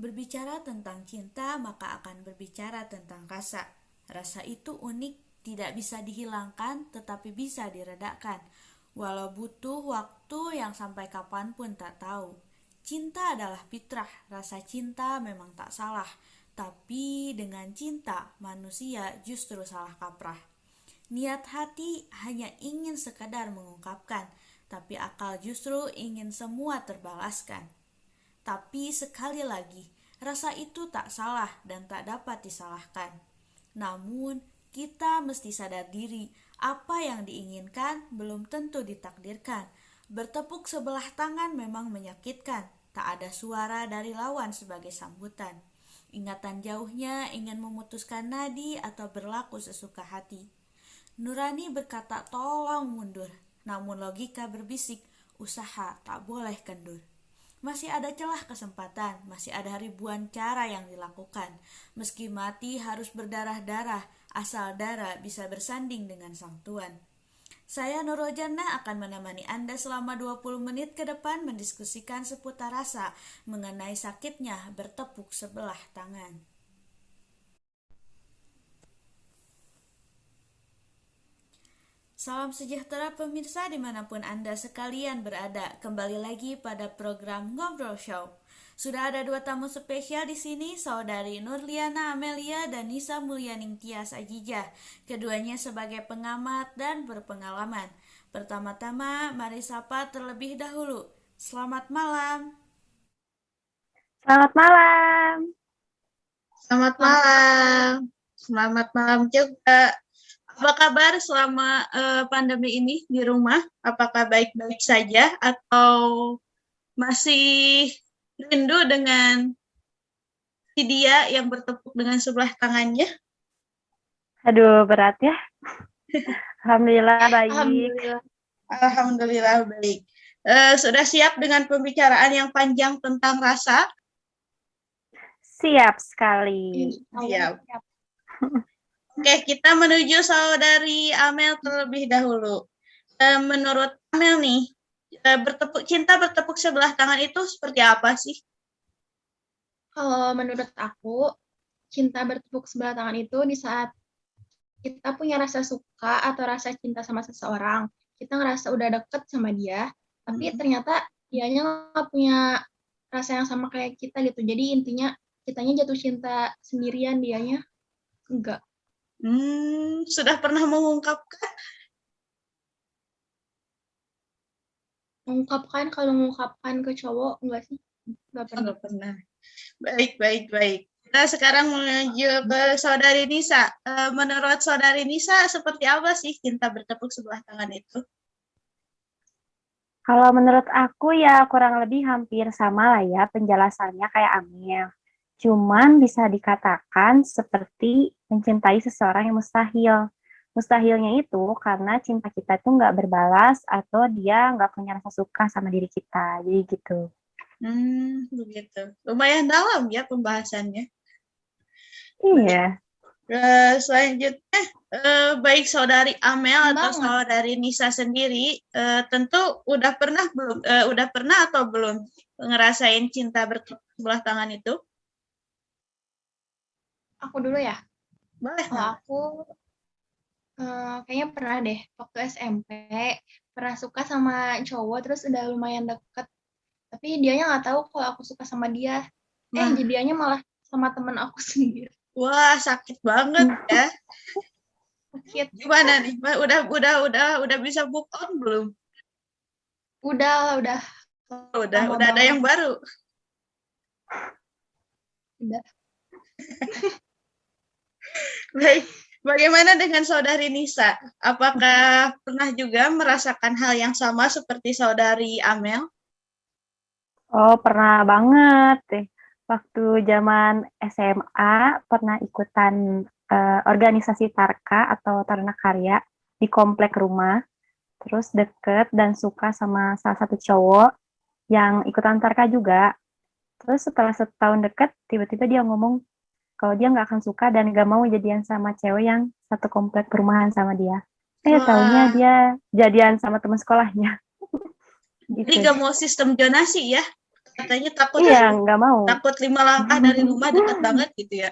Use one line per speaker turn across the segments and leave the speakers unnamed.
Berbicara tentang cinta, maka akan berbicara tentang rasa. Rasa itu unik, tidak bisa dihilangkan, tetapi bisa diredakan. Walau butuh waktu yang sampai kapanpun tak tahu. Cinta adalah fitrah, rasa cinta memang tak salah. Tapi dengan cinta, manusia justru salah kaprah. Niat hati hanya ingin sekadar mengungkapkan, tapi akal justru ingin semua terbalaskan. Tapi sekali lagi, rasa itu tak salah dan tak dapat disalahkan. Namun, kita mesti sadar diri, apa yang diinginkan belum tentu ditakdirkan. Bertepuk sebelah tangan memang menyakitkan, tak ada suara dari lawan sebagai sambutan. Ingatan jauhnya ingin memutuskan nadi atau berlaku sesuka hati. Nurani berkata tolong mundur, namun logika berbisik, usaha tak boleh kendur. Masih ada celah kesempatan, masih ada ribuan cara yang dilakukan. Meski mati harus berdarah-darah, asal darah bisa bersanding dengan sang tuan. Saya Nurul Jannah akan menemani Anda selama 20 menit ke depan mendiskusikan seputar rasa mengenai sakitnya bertepuk sebelah tangan. Salam sejahtera pemirsa dimanapun Anda sekalian berada. Kembali lagi pada program Ngobrol Show. Sudah ada dua tamu spesial di sini, saudari Nurliana Amelia dan Nisa Mulyaning Tias Ajijah. Keduanya sebagai pengamat dan berpengalaman. Pertama-tama, mari sapa terlebih dahulu. Selamat malam.
Selamat malam.
Selamat malam. Selamat malam juga. Apa kabar selama pandemi ini di rumah? Apakah baik-baik saja atau masih rindu dengan si dia yang bertepuk dengan sebelah tangannya?
Aduh, berat ya. Alhamdulillah baik.
Alhamdulillah baik. Sudah siap dengan pembicaraan yang panjang tentang rasa?
Siap sekali.
Siap. Oke, kita menuju saudari Amel terlebih dahulu. Menurut Amel nih, cinta bertepuk sebelah tangan itu seperti apa sih?
Kalau menurut aku, cinta bertepuk sebelah tangan itu di saat kita punya rasa suka atau rasa cinta sama seseorang, kita ngerasa udah deket sama dia, tapi ternyata dianya nggak punya rasa yang sama kayak kita gitu. Jadi intinya kitanya jatuh cinta sendirian, dianya enggak.
Sudah pernah mengungkapkan?
Kalau mengungkapkan ke cowok enggak sih? Enggak
pernah. Baik. Kita sekarang menuju ke saudari Nisa. Menurut saudari Nisa, seperti apa sih cinta bertepuk sebelah tangan itu?
Kalau menurut aku ya kurang lebih hampir sama lah ya penjelasannya kayak Amel. Cuman bisa dikatakan seperti mencintai seseorang yang mustahil. Mustahilnya itu karena cinta kita itu nggak berbalas atau dia nggak punya rasa suka sama diri kita. Jadi gitu.
Begitu. Lumayan dalam ya pembahasannya.
Iya.
Selanjutnya, baik saudari Amel atau saudari Nisa sendiri, tentu udah pernah atau belum ngerasain cinta bertepuk sebelah tangan itu?
Aku dulu ya.
Boleh.
Kalau aku kayaknya pernah deh waktu SMP pernah suka sama cowok terus udah lumayan deket, tapi dianya nggak tahu kalau aku suka sama dia. Jadinya malah sama teman aku sendiri.
Wah, sakit banget ya.
Sakit.
Gimana nih? Udah bisa move on belum?
Udah.
Udah ada yang baru.
Udah.
Baik. Bagaimana dengan saudari Nisa? Apakah pernah juga merasakan hal yang sama seperti saudari Amel?
Oh, pernah banget deh. Waktu zaman SMA pernah ikutan organisasi Tarka atau Taruna Karya di komplek rumah. Terus deket dan suka sama salah satu cowok yang ikutan Tarka juga. Terus setelah setahun deket, tiba-tiba dia ngomong kalau dia nggak akan suka dan nggak mau jadian sama cewek yang satu komplek perumahan sama dia. Taunya dia jadian sama teman sekolahnya.
Jadi nggak mau sistem zonasi ya? Katanya takut
Iya, nggak mau.
takut 5 langkah dari rumah dekat banget gitu ya.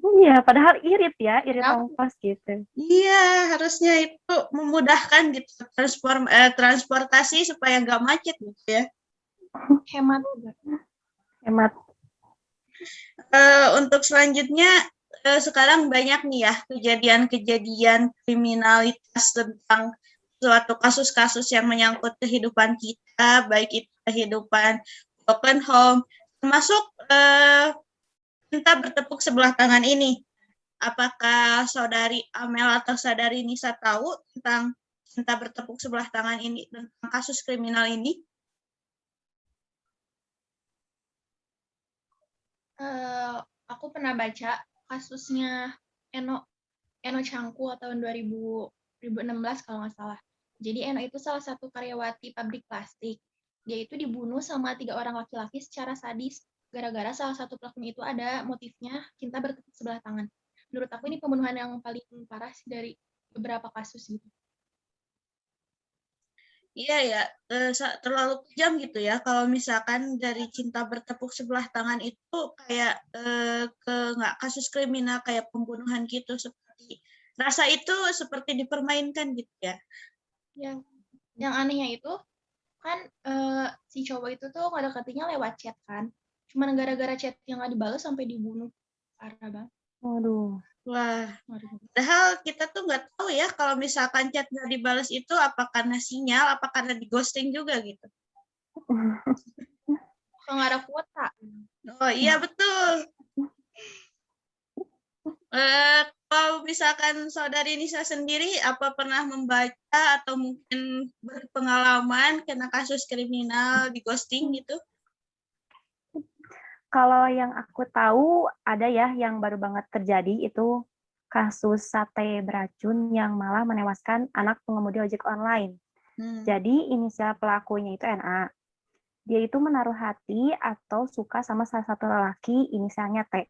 Iya, padahal irit irit
Kenapa?
ongkos gitu.
Iya, harusnya itu memudahkan gitu transportasi supaya nggak macet gitu ya.
Hemat juga.
Hemat.
Untuk selanjutnya sekarang banyak nih ya kejadian-kejadian kriminalitas tentang suatu kasus-kasus yang menyangkut kehidupan kita, baik itu kehidupan broken home, termasuk cinta bertepuk sebelah tangan ini. Apakah saudari Amel atau saudari Nisa tahu tentang cinta bertepuk sebelah tangan ini, tentang kasus kriminal ini?
Aku pernah baca kasusnya Eno Changku tahun 2016 kalau nggak salah. Jadi Eno itu salah satu karyawati pabrik plastik. Dia itu dibunuh sama 3 orang laki-laki secara sadis gara-gara salah satu pelakunya itu ada motifnya cinta bertepuk sebelah tangan. Menurut aku ini pembunuhan yang paling parah sih dari beberapa kasus gitu.
Iya ya, terlalu kejam gitu ya. Kalau misalkan dari cinta bertepuk sebelah tangan itu kayak ke nggak kasus kriminal kayak pembunuhan gitu, seperti rasa itu seperti dipermainkan gitu ya.
Yang anehnya itu kan si cowok itu tuh ngedeketinnya lewat chat kan. Cuman gara-gara chat yang nggak dibalas sampai dibunuh. Parah banget.
Waduh.
Wah, padahal kita tuh nggak tahu ya kalau misalkan chat nggak dibalas itu apa karena sinyal, apa karena di ghosting juga gitu.
Kalau nggak ada kuota.
Oh iya betul. Kalau misalkan saudari Nisa sendiri, apa pernah membaca atau mungkin berpengalaman kena kasus kriminal di ghosting gitu?
Kalau yang aku tahu ada ya yang baru banget terjadi itu kasus sate beracun yang malah menewaskan anak pengemudi ojek online. Jadi inisial pelakunya itu NA. Dia itu menaruh hati atau suka sama salah satu lelaki inisialnya T.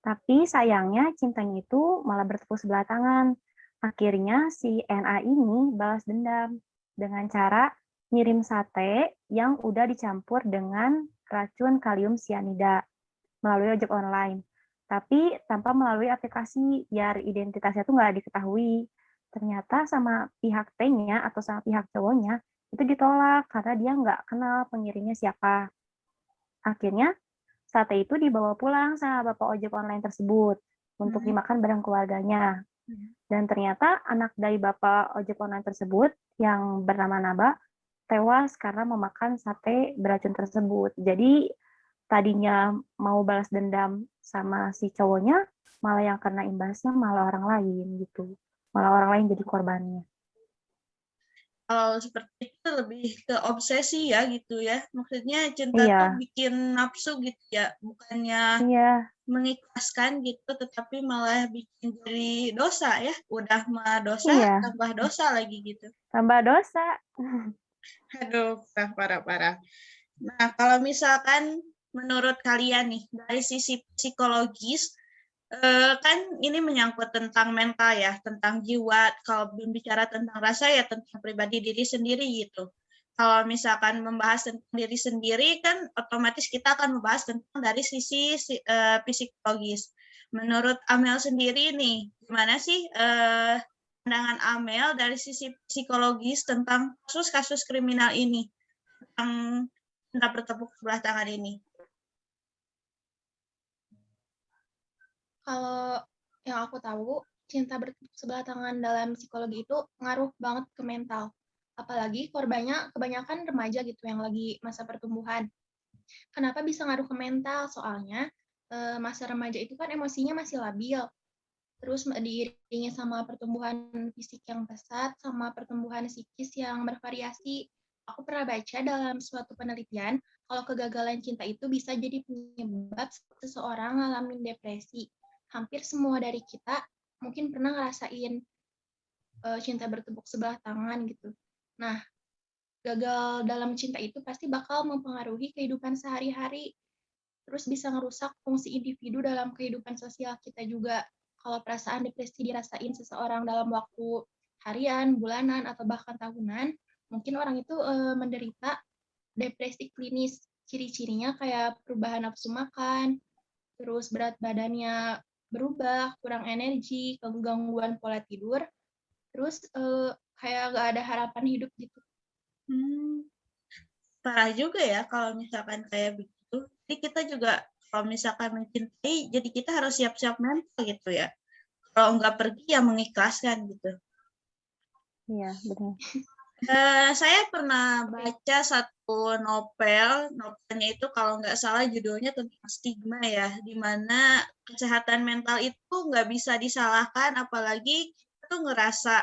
Tapi sayangnya cintanya itu malah bertepuk sebelah tangan. Akhirnya si NA ini balas dendam dengan cara ngirim sate yang udah dicampur dengan racun kalium sianida melalui ojek online. Tapi tanpa melalui aplikasi biar identitasnya tuh nggak diketahui. Ternyata sama pihak T-nya atau sama pihak cowoknya itu ditolak karena dia nggak kenal pengirimnya siapa. Akhirnya sate itu dibawa pulang sama bapak ojek online tersebut untuk dimakan bareng keluarganya. Dan ternyata anak dari bapak ojek online tersebut yang bernama Naba tewas karena memakan sate beracun tersebut. Jadi tadinya mau balas dendam sama si cowoknya, malah yang kena imbasnya malah orang lain gitu. Malah orang lain jadi korbannya.
Kalau seperti itu lebih ke obsesi ya gitu ya. Maksudnya cinta tuh bikin nafsu gitu ya, bukannya mengikhlaskan gitu, tetapi malah bikin jadi dosa ya. Udah mah dosa, tambah dosa lagi gitu.
Tambah dosa.
Aduh, parah. Nah, kalau misalkan menurut kalian nih, dari sisi psikologis, kan ini menyangkut tentang mental ya, tentang jiwa. Kalau berbicara tentang rasa ya tentang pribadi diri sendiri gitu. Kalau misalkan membahas tentang diri sendiri kan otomatis kita akan membahas tentang dari sisi psikologis. Menurut Amel sendiri nih, gimana sih pandangan Amel dari sisi psikologis tentang kasus-kasus kriminal ini, tentang cinta bertepuk sebelah tangan ini?
Kalau yang aku tahu, cinta bertepuk sebelah tangan dalam psikologi itu ngaruh banget ke mental. Apalagi korbannya kebanyakan remaja gitu yang lagi masa pertumbuhan. Kenapa bisa ngaruh ke mental? Soalnya masa remaja itu kan emosinya masih labil. Terus diiringi sama pertumbuhan fisik yang pesat, sama pertumbuhan psikis yang bervariasi. Aku pernah baca dalam suatu penelitian, kalau kegagalan cinta itu bisa jadi penyebab seseorang ngalamin depresi. Hampir semua dari kita mungkin pernah ngerasain cinta bertepuk sebelah tangan gitu. Nah, gagal dalam cinta itu pasti bakal mempengaruhi kehidupan sehari-hari. Terus bisa ngerusak fungsi individu dalam kehidupan sosial kita juga. Kalau perasaan depresi dirasain seseorang dalam waktu harian, bulanan, atau bahkan tahunan, mungkin orang itu menderita depresi klinis. ciri-cirinya kayak perubahan nafsu makan, terus berat badannya berubah, kurang energi, kegangguan pola tidur, terus kayak nggak ada harapan hidup gitu.
Parah juga ya kalau misalkan kayak begitu. Jadi kita juga kalau misalkan mencintai, jadi kita harus siap-siap mental gitu ya. Kalau nggak pergi ya mengikhlaskan gitu.
Iya, benar.
Saya pernah baca satu novelnya itu kalau nggak salah judulnya tentang stigma ya, di mana kesehatan mental itu nggak bisa disalahkan, apalagi kita tuh ngerasa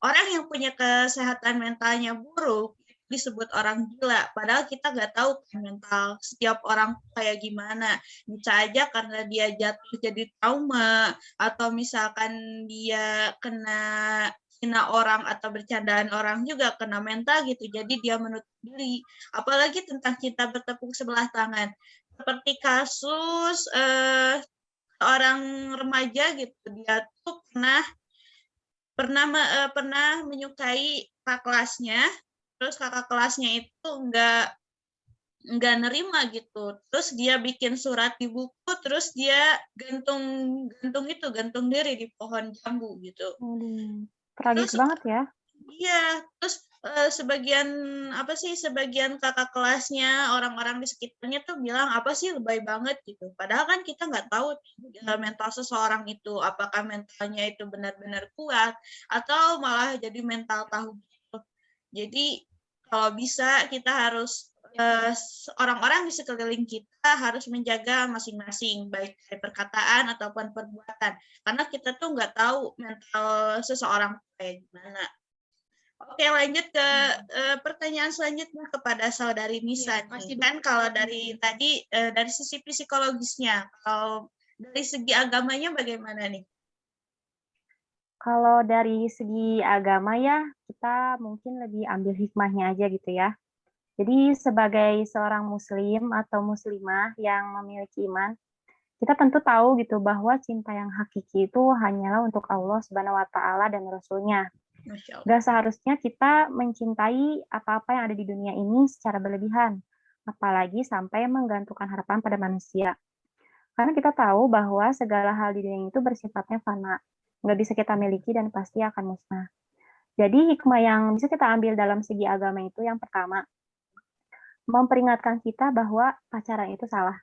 orang yang punya kesehatan mentalnya buruk disebut orang gila, padahal kita nggak tahu kan mental setiap orang kayak gimana. Bisa aja karena dia jatuh jadi trauma, atau misalkan dia kena hina orang atau bercandaan orang juga kena mental gitu, jadi dia menutup diri. Apalagi tentang cinta bertepuk sebelah tangan, seperti kasus seorang remaja gitu, dia tuh pernah menyukai kakak kelasnya, terus kakak kelasnya itu nggak nerima gitu, terus dia bikin surat di buku, terus dia gantung diri di pohon jambu gitu.
Tragis
Terus
banget ya.
iya, terus sebagian kakak kelasnya, orang-orang di sekitarnya tuh bilang apa sih lebay banget gitu. Padahal kan kita nggak tahu mental seseorang itu, apakah mentalnya itu benar-benar kuat atau malah jadi mental tahu gitu. Jadi kalau bisa kita harus orang-orang di sekeliling kita harus menjaga masing-masing, baik dari perkataan ataupun perbuatan, karena kita tuh nggak tahu mental seseorang kayak gimana. Oke, lanjut ke pertanyaan selanjutnya kepada Saudari Nisa. Kan kalau dari tadi dari sisi psikologisnya, kalau dari segi agamanya bagaimana nih?
Kalau dari segi agama ya, kita mungkin lebih ambil hikmahnya aja gitu ya. Jadi sebagai seorang muslim atau muslimah yang memiliki iman, kita tentu tahu gitu bahwa cinta yang hakiki itu hanyalah untuk Allah Subhanahu wa taala dan Rasul-Nya. Gak seharusnya kita mencintai apa-apa yang ada di dunia ini secara berlebihan, apalagi sampai menggantungkan harapan pada manusia. Karena kita tahu bahwa segala hal di dunia itu bersifatnya fana, nggak bisa kita miliki dan pasti akan musnah. Jadi hikmah yang bisa kita ambil dalam segi agama itu yang pertama, memperingatkan kita bahwa pacaran itu salah.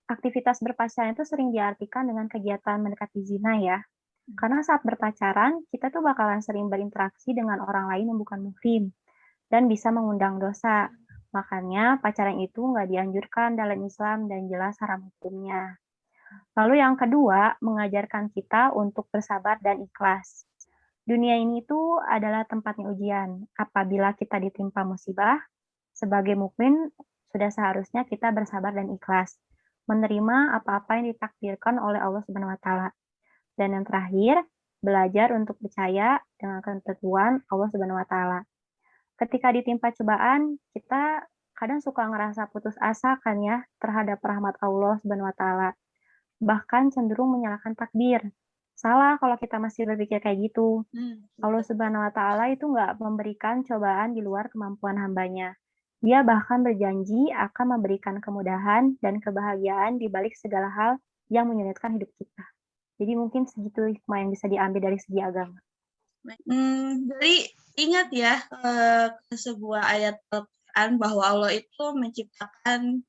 Aktivitas berpacaran itu sering diartikan dengan kegiatan mendekati zina ya. Karena saat berpacaran, kita tuh bakalan sering berinteraksi dengan orang lain yang bukan muslim dan bisa mengundang dosa. Makanya pacaran itu nggak dianjurkan dalam Islam dan jelas haram hukumnya. Lalu yang kedua, mengajarkan kita untuk bersabar dan ikhlas. Dunia ini tuh adalah tempatnya ujian. Apabila kita ditimpa musibah, sebagai mukmin sudah seharusnya kita bersabar dan ikhlas, menerima apa-apa yang ditakdirkan oleh Allah Subhanahu wa taala. Dan yang terakhir, belajar untuk percaya dengan ketentuan Allah Subhanahu wa taala. Ketika ditimpa cobaan, kita kadang suka ngerasa putus asa kan ya terhadap rahmat Allah Subhanahu wa taala. Bahkan cenderung menyalahkan takdir. Salah kalau kita masih berpikir kayak gitu. Allah Subhanahu wa taala itu nggak memberikan cobaan di luar kemampuan hambanya. Dia bahkan berjanji akan memberikan kemudahan dan kebahagiaan di balik segala hal yang menyulitkan hidup kita. Jadi mungkin segitu hikmah yang bisa diambil dari segi agama.
Jadi ingat ya sebuah ayat Al-Quran bahwa Allah itu menciptakan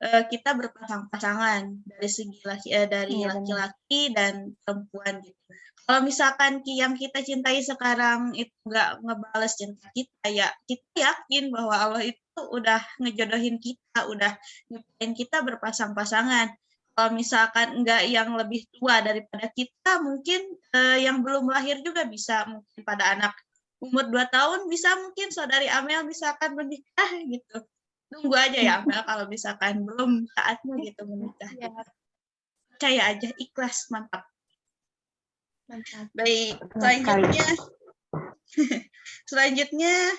kita berpasang-pasangan dari segi laki-laki dan perempuan gitu. Kalau misalkan yang kita cintai sekarang itu nggak ngebales cinta kita, ya kita yakin bahwa Allah itu udah ngejodohin kita, udah nyiptain kita berpasang-pasangan. Kalau misalkan enggak yang lebih tua daripada kita, mungkin yang belum lahir juga bisa, mungkin pada anak umur 2 tahun bisa, mungkin Saudari Amel misalkan menikah gitu. Tunggu aja ya Amel kalau misalkan belum saatnya gitu menikah. Gitu. Percaya aja, ikhlas, mantap. Baik, selanjutnya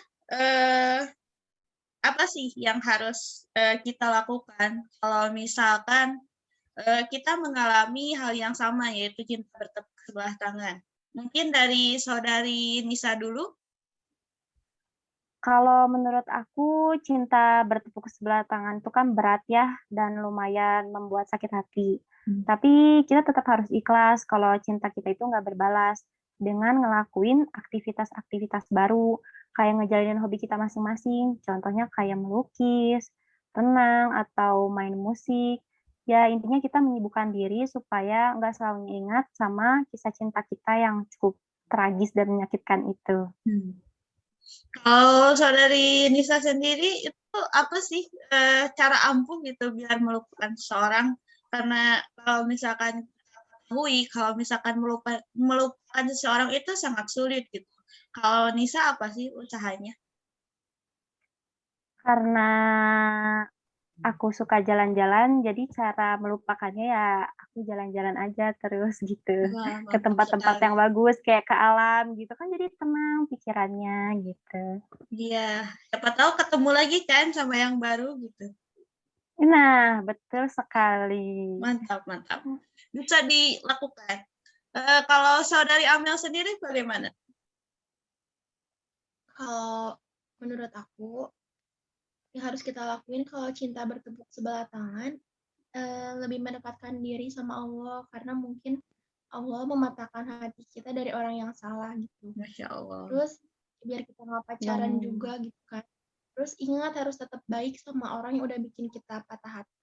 apa sih yang harus kita lakukan kalau misalkan kita mengalami hal yang sama, yaitu cinta bertepuk sebelah tangan. Mungkin dari Saudari Nisa dulu.
Kalau menurut aku, cinta bertepuk sebelah tangan itu kan berat ya, dan lumayan membuat sakit hati. Tapi kita tetap harus ikhlas kalau cinta kita itu nggak berbalas dengan ngelakuin aktivitas-aktivitas baru, kayak ngejalanin hobi kita masing-masing. Contohnya kayak melukis, renang, atau main musik. Ya, intinya kita menyibukkan diri supaya nggak selalu ingat sama kisah cinta kita yang cukup tragis dan menyakitkan itu.
Kalau saudari Nisa sendiri itu apa sih cara ampuh gitu biar melupakan seseorang? Karena kalau misalkan melupakan seseorang itu sangat sulit gitu. Kalau Nisa apa sih usahanya?
Karena aku suka jalan-jalan, jadi cara melupakannya ya aku jalan-jalan aja terus gitu.
Wah,
Ke
mantap
tempat-tempat
sekali.
yang bagus, kayak ke alam gitu kan jadi tenang pikirannya gitu.
Iya, siapa tahu ketemu lagi kan sama yang baru gitu.
Nah, betul sekali.
Mantap, mantap. Bisa dilakukan. Kalau saudari Amel sendiri bagaimana?
Kalau menurut aku, yang harus kita lakuin kalau cinta bertepuk sebelah tangan, lebih mendekatkan diri sama Allah, karena mungkin Allah mematahkan hati kita dari orang yang salah gitu.
Masya Allah.
Terus biar kita nggak pacaran juga gitu kan. Terus ingat harus tetap baik sama orang yang udah bikin kita patah hati.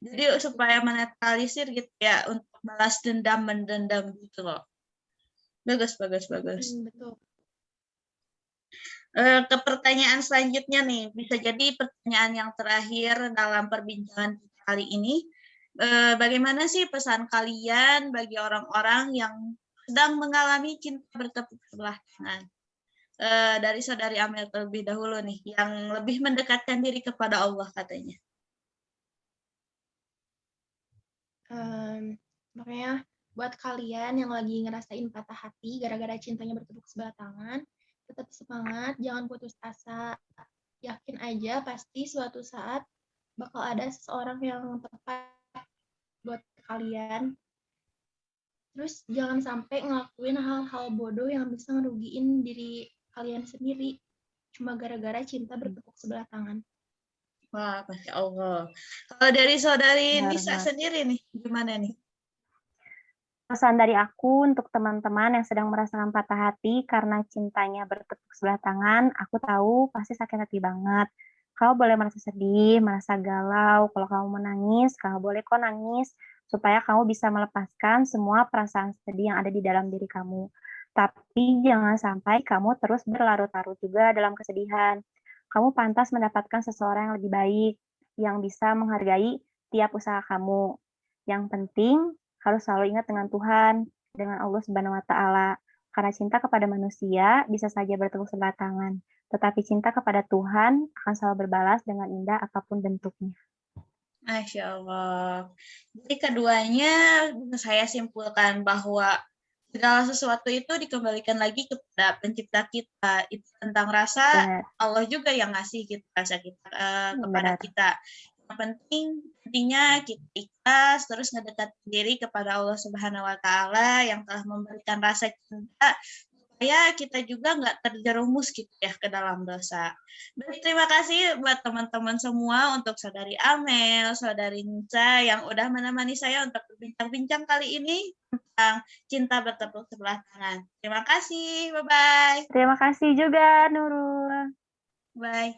Jadi supaya menetralisir gitu ya, untuk balas dendam, mendendam gitu loh. Bagus, bagus, bagus.
Betul.
Ke pertanyaan selanjutnya nih, bisa jadi pertanyaan yang terakhir dalam perbincangan kita kali ini. Bagaimana sih pesan kalian bagi orang-orang yang sedang mengalami cinta bertepuk sebelah tangan? Dari saudari Amel terlebih dahulu nih, yang lebih mendekatkan diri kepada Allah katanya.
Makanya buat kalian yang lagi ngerasain patah hati gara-gara cintanya bertepuk sebelah tangan, tetap semangat, jangan putus asa. Yakin aja pasti suatu saat bakal ada seseorang yang tepat buat kalian. Terus jangan sampai ngelakuin hal-hal bodoh yang bisa ngerugiin diri kalian sendiri cuma gara-gara cinta bertepuk sebelah tangan.
Wah, Masya Allah. Kalau dari saudari Nisa sendiri nih, gimana nih?
Pesan dari aku untuk teman-teman yang sedang merasakan patah hati karena cintanya bertepuk sebelah tangan, aku tahu pasti sakit hati banget. Kamu boleh merasa sedih, merasa galau. Kalau kamu menangis, kamu boleh kok nangis supaya kamu bisa melepaskan semua perasaan sedih yang ada di dalam diri kamu. Tapi jangan sampai kamu terus berlarut-larut juga dalam kesedihan. Kamu pantas mendapatkan seseorang yang lebih baik, yang bisa menghargai tiap usaha kamu. Yang penting harus selalu ingat dengan Tuhan, dengan Allah Subhanahu wa Ta'ala. Karena cinta kepada manusia bisa saja bertepuk sebelah tangan, tetapi cinta kepada Tuhan akan selalu berbalas dengan indah apapun bentuknya.
Masya Allah. Jadi keduanya saya simpulkan bahwa segala sesuatu itu dikembalikan lagi kepada pencipta kita. Itu tentang rasa, Allah juga yang ngasih kita rasa kita kepada kita. Yang pentingnya kita ikhlas, terus ngedekat diri kepada Allah Subhanahu wa Ta'ala yang telah memberikan rasa cinta, supaya kita juga nggak terjerumus gitu ya ke dalam dosa. Baik, terima kasih buat teman-teman semua, untuk saudari Amel, saudari Nisa yang udah menemani saya untuk berbincang-bincang kali ini tentang cinta bertepuk sebelah tangan. Terima kasih, bye-bye.
Terima kasih juga, Nurul.
Bye.